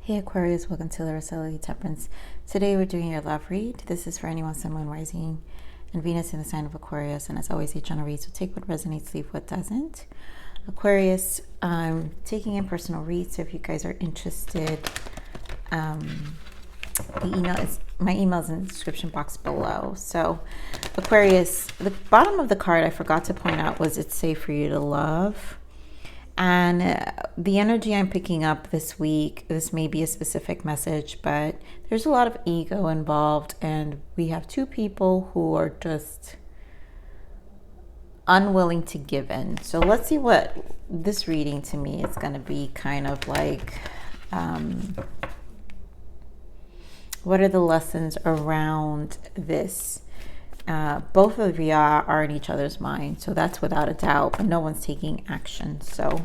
Hey Aquarius, welcome to Larisa Lili Temperance. Today we're doing your love read. This is for anyone, Sun, Moon, Rising, and Venus in the sign of Aquarius. And as always, each general read, so take what resonates, leave what doesn't. Aquarius, I'm taking in personal reads. So if you guys are interested, my email is in the description box below. So Aquarius, the bottom of the card I forgot to point out was it's safe for you to love. And the energy I'm picking up this week, this may be a specific message, but there's a lot of ego involved, and we have two people who are just unwilling to give in. So let's see what this reading to me is going to be kind of like. What are the lessons around this? Both of you are in each other's mind, so that's without a doubt, but no one's taking action. So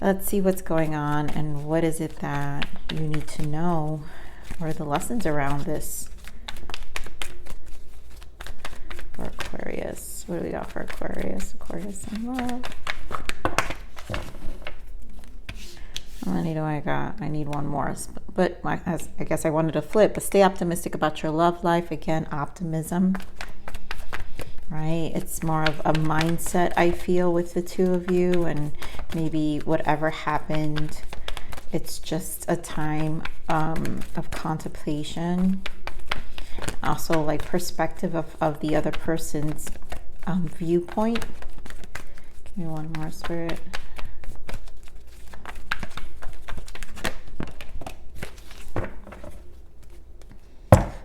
let's see what's going on and what is it that you need to know, or the lessons around this for Aquarius. What do we got for Aquarius? Aquarius in love. How many do I got? I need one more, but I guess I wanted to flip, but stay optimistic about your love life. Again, optimism. Right? It's more of a mindset, I feel, with the two of you, and maybe whatever happened, it's just a time of contemplation. Also, like perspective of the other person's viewpoint. Give me one more, Spirit.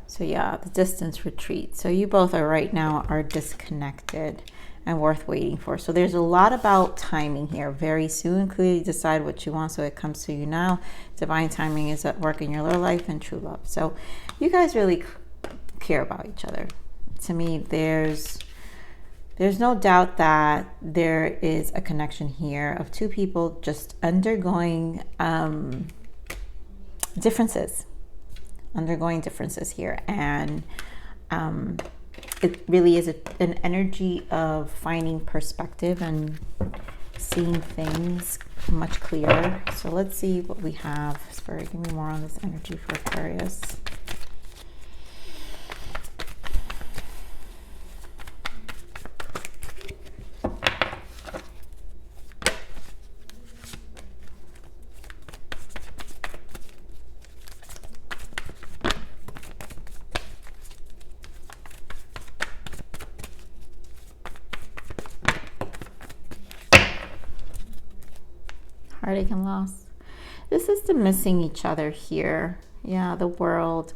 So yeah, the distance retreat. So you both are right now are disconnected and worth waiting for. So there's a lot about timing here. Very soon, clearly decide what you want so it comes to you now. Divine timing is at work in your little life and true love. So you guys really care about each other. To me, there's no doubt that there is a connection here of two people just undergoing differences. Here, and it really is an energy of finding perspective and seeing things much clearer. So let's see what we have. Spirit, give me more on this energy for Aquarius. Heartache and loss. This is the missing each other here. Yeah, the world.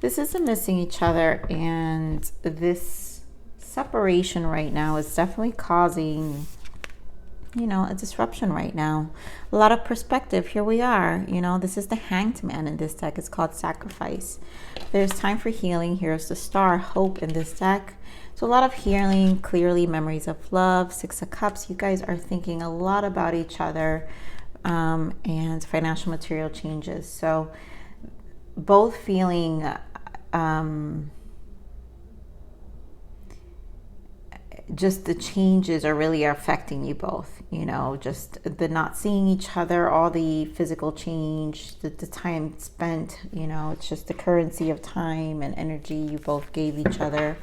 This is the missing each other, and this separation right now is definitely causing, a disruption right now. A lot of perspective. Here we are. This is the Hanged Man in this deck. It's called Sacrifice. There's time for healing. Here's the Star, Hope in this deck. So a lot of healing, clearly memories of love. Six of Cups. You guys are thinking a lot about each other. And financial material changes. So both feeling just the changes are really affecting you both, just the not seeing each other, all the physical change, the time spent, it's just the currency of time and energy you both gave each other.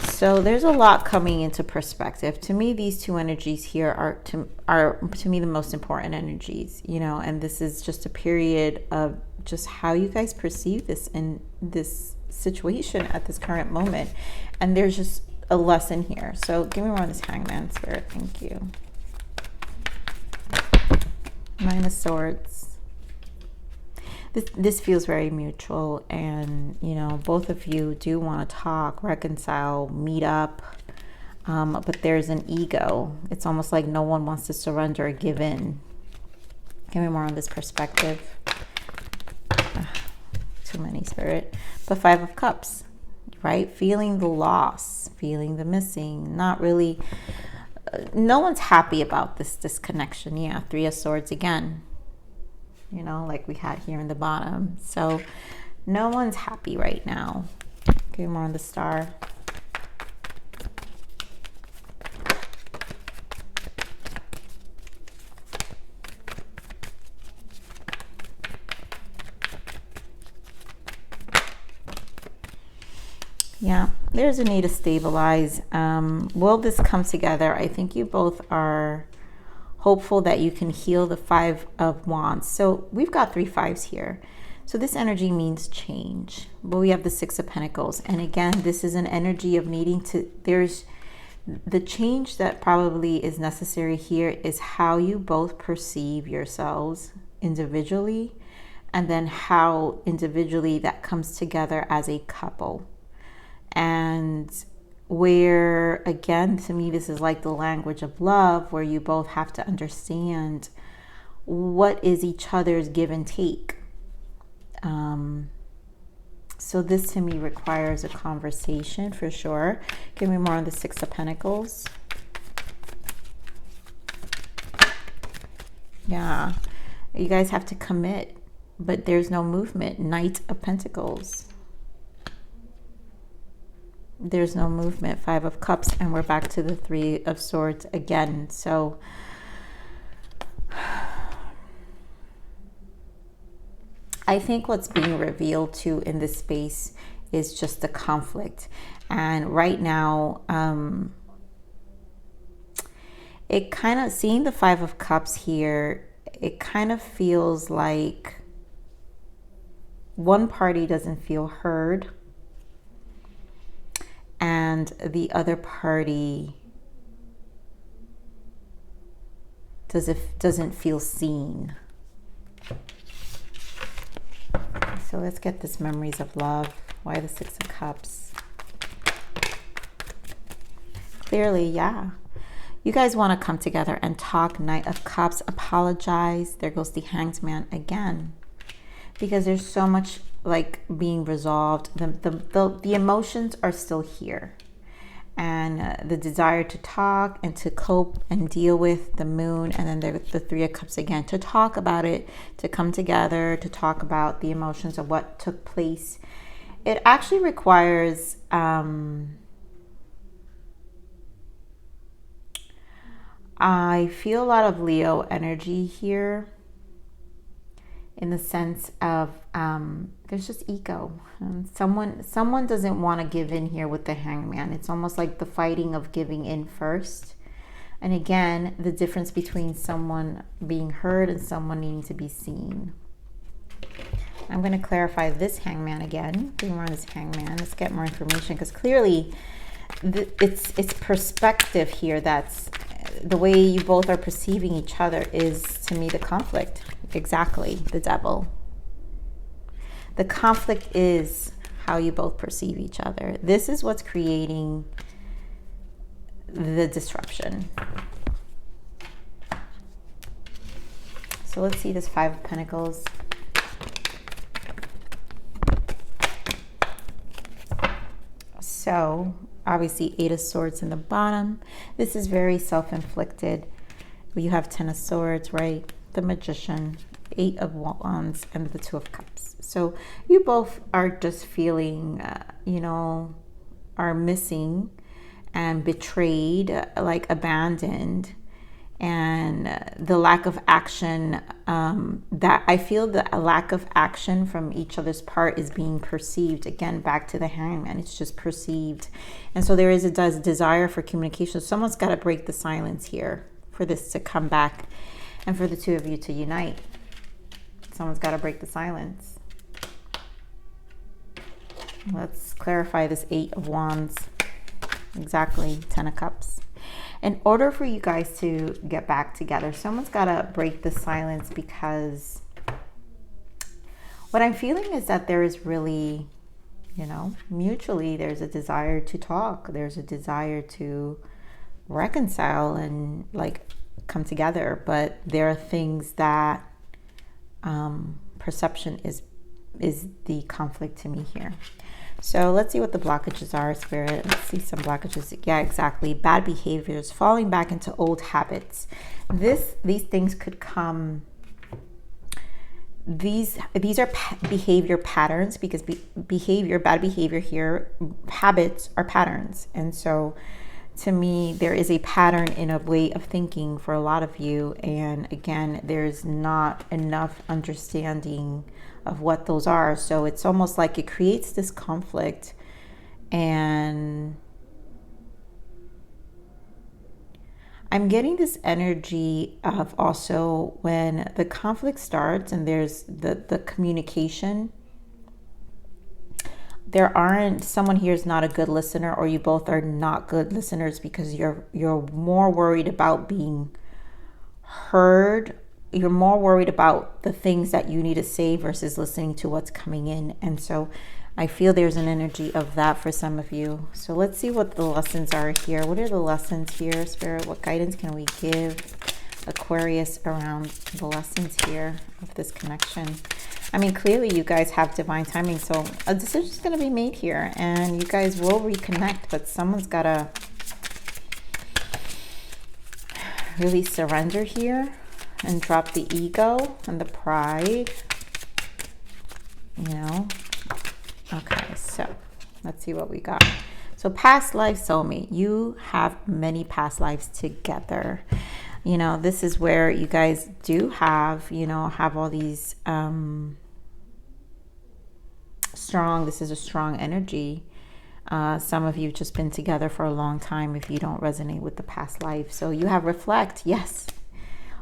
So there's a lot coming into perspective. To me, these two energies here are to me the most important energies, and this is just a period of just how you guys perceive this in this situation at this current moment. And there's just a lesson here. So give me more on this Hangman, Spirit. Thank you. Nine of Swords. This feels very mutual, and both of you do want to talk, reconcile, meet up, but there's an ego. It's almost like no one wants to surrender or give in. Give me more on this perspective. Too many, Spirit. The Five of Cups, right? Feeling the loss, feeling the missing, not really, no one's happy about this disconnection. Yeah, Three of Swords again. Like we had here in the bottom. So no one's happy right now. Okay, more on the Star. Yeah, there's a need to stabilize. Will this come together? I think you both are hopeful that you can heal the Five of Wands. So we've got 3 5s here. So this energy means change. But we have the Six of Pentacles. And again, this is an energy of needing to, there's the change that probably is necessary here is how you both perceive yourselves individually, and then how individually that comes together as a couple. And where, again, to me, this is like the language of love, where you both have to understand what is each other's give and take. So this to me requires a conversation for sure. Give me more on the Six of Pentacles. Yeah, you guys have to commit, but there's no movement. Knight of Pentacles. There's no movement. Five of Cups, and we're back to the Three of Swords again. So I think what's being revealed too in this space is just the conflict. And right now, it kind of, seeing the Five of Cups here, it kind of feels like one party doesn't feel heard and the other party doesn't feel seen. So let's get this memories of love. Why the Six of Cups? Clearly, yeah. You guys want to come together and talk. Knight of Cups, apologize. There goes the Hanged Man again. Because there's so much like being resolved. The emotions are still here. And the desire to talk and to cope and deal with the Moon, and then the Three of Cups again, to talk about it, to come together, to talk about the emotions of what took place. It actually requires I feel a lot of Leo energy here, in the sense of there's just ego. Someone doesn't want to give in here with the Hangman. It's almost like the fighting of giving in first. And again, the difference between someone being heard and someone needing to be seen. I'm going to clarify this Hangman again. Bring more on this Hangman. Let's get more information, because clearly it's perspective here. That's the way you both are perceiving each other is, to me, the conflict. Exactly, the Devil. The conflict is how you both perceive each other. This is what's creating the disruption. So let's see this Five of Pentacles. So obviously Eight of Swords in the bottom. This is very self-inflicted. You have Ten of Swords, right? The Magician, Eight of Wands, and the Two of Cups. So you both are just feeling, you know, are missing and betrayed, like abandoned. And the lack of action, that I feel the lack of action from each other's part is being perceived. Again, back to the Hangman, it's just perceived. And so there is a desire for communication. Someone's got to break the silence here for this to come back and for the two of you to unite. Someone's got to break the silence. Let's clarify this Eight of Wands. Exactly, Ten of Cups. In order for you guys to get back together, someone's got to break the silence, because what I'm feeling is that there is really, you know, mutually, there's a desire to talk. There's a desire to reconcile and like come together. But there are things that perception is the conflict to me here. So let's see what the blockages are, Spirit. Let's see some blockages. Yeah, exactly. Bad behaviors, falling back into old habits. These things could come. These are behavior patterns, because bad behavior here, habits are patterns. And so to me, there is a pattern in a way of thinking for a lot of you. And again, there's not enough understanding of what those are. So it's almost like it creates this conflict, And I'm getting this energy of also when the conflict starts and there's the communication, there aren't, someone here is not a good listener, or you both are not good listeners because you're more worried about being heard. You're more worried about the things that you need to say versus listening to what's coming in. And so I feel there's an energy of that for some of you. So let's see what the lessons are here. What are the lessons here, Spirit? What guidance can we give Aquarius around the lessons here of this connection? I mean, clearly you guys have divine timing, so a decision is going to be made here and you guys will reconnect, but someone's got to really surrender here and drop the ego and the pride, you know. Okay, so let's see what we got. So past life soulmate, you have many past lives together. You know, this is where you guys do have, you know, have all these strong, this is a strong energy. Some of you have just been together for a long time if you don't resonate with the past life. So you have reflect, yes.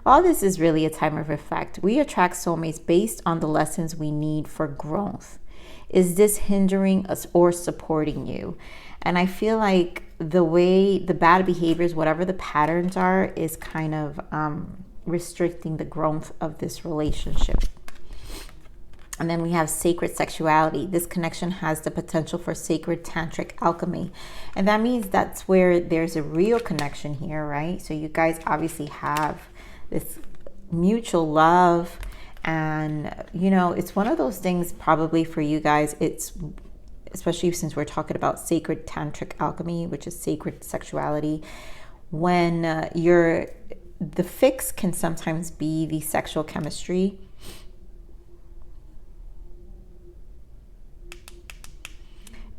All this is really a time of reflect. We attract soulmates based on the lessons we need for growth. Is this hindering us or supporting you? And I feel like the way, the bad behaviors, whatever the patterns are, is kind of restricting the growth of this relationship. And then we have sacred sexuality. This connection has the potential for sacred tantric alchemy. And that means that's where there's a real connection here, right? So you guys obviously have this mutual love. And, you know, it's one of those things probably for you guys, it's, especially since we're talking about sacred tantric alchemy, which is sacred sexuality, when the fix can sometimes be the sexual chemistry.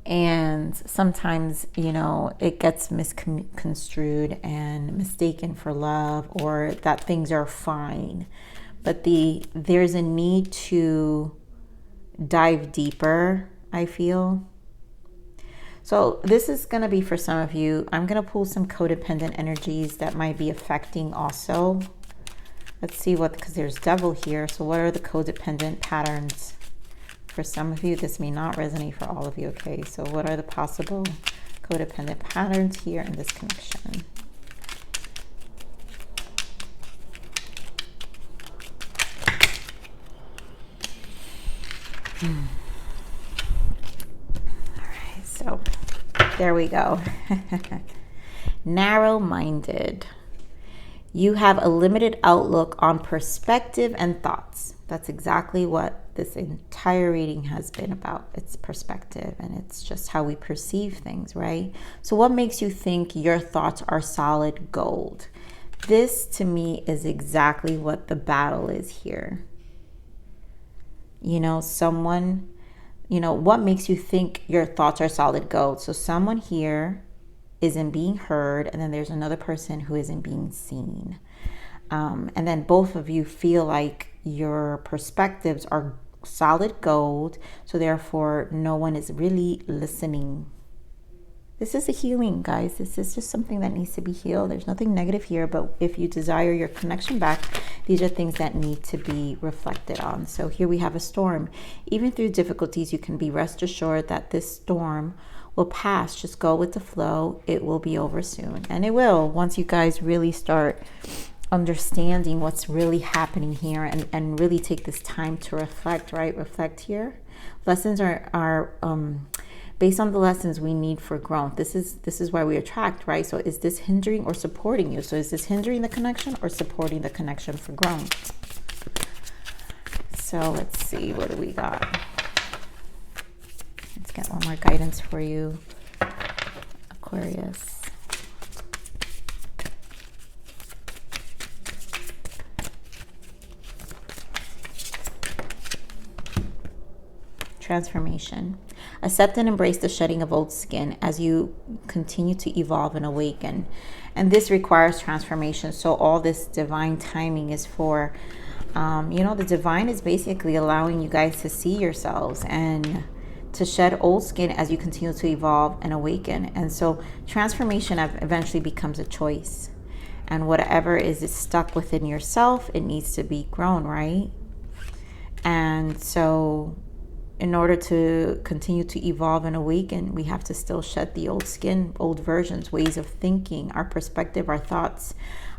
And sometimes, you know, it gets misconstrued and mistaken for love, or that things are fine. But there's a need to dive deeper, I feel. So this is going to be for some of you. I'm going to pull some codependent energies that might be affecting also. Let's see what, because there's devil here. So what are the codependent patterns? For some of you, this may not resonate for all of you, okay? So what are the possible codependent patterns here in this connection? All right, so there we go. Narrow-minded. You have a limited outlook on perspective and thoughts. That's exactly what this entire reading has been about. It's perspective, and it's just how we perceive things, right? So what makes you think your thoughts are solid gold? This to me is exactly what the battle is here. You know, someone, you know, what makes you think your thoughts are solid gold? So someone here isn't being heard, and then there's another person who isn't being seen. And then both of you feel like your perspectives are solid gold, so therefore no one is really listening. This is a healing, guys. This is just something that needs to be healed. There's nothing negative here, but if you desire your connection back, these are things that need to be reflected on. So here we have a storm. Even through difficulties, you can be rest assured that this storm will pass. Just go with the flow. It will be over soon. And it will, once you guys really start understanding what's really happening here and really take this time to reflect, right? Reflect here. Lessons are based on the lessons we need for growth. This is why we attract, right? So is this hindering or supporting you? So is this hindering the connection or supporting the connection for growth? So let's see, what do we got? Let's get one more guidance for you, Aquarius. Transformation. Accept and embrace the shedding of old skin as you continue to evolve and awaken. And this requires transformation. So all this divine timing is for, you know, the divine is basically allowing you guys to see yourselves and to shed old skin as you continue to evolve and awaken. And so transformation eventually becomes a choice. And whatever is stuck within yourself, it needs to be grown, right? And so in order to continue to evolve and awaken, we have to still shed the old skin, old versions, ways of thinking, our perspective, our thoughts,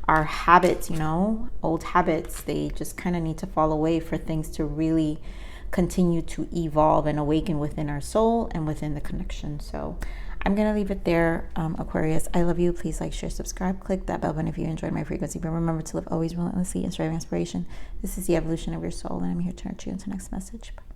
our habits, you know, old habits. They just kind of need to fall away for things to really continue to evolve and awaken within our soul and within the connection. So I'm going to leave it there, Aquarius. I love you. Please like, share, subscribe. Click that bell button if you enjoyed my frequency. But remember to live always relentlessly and striving aspiration. This is the evolution of your soul, and I'm here to nurture you. Until next message. Bye.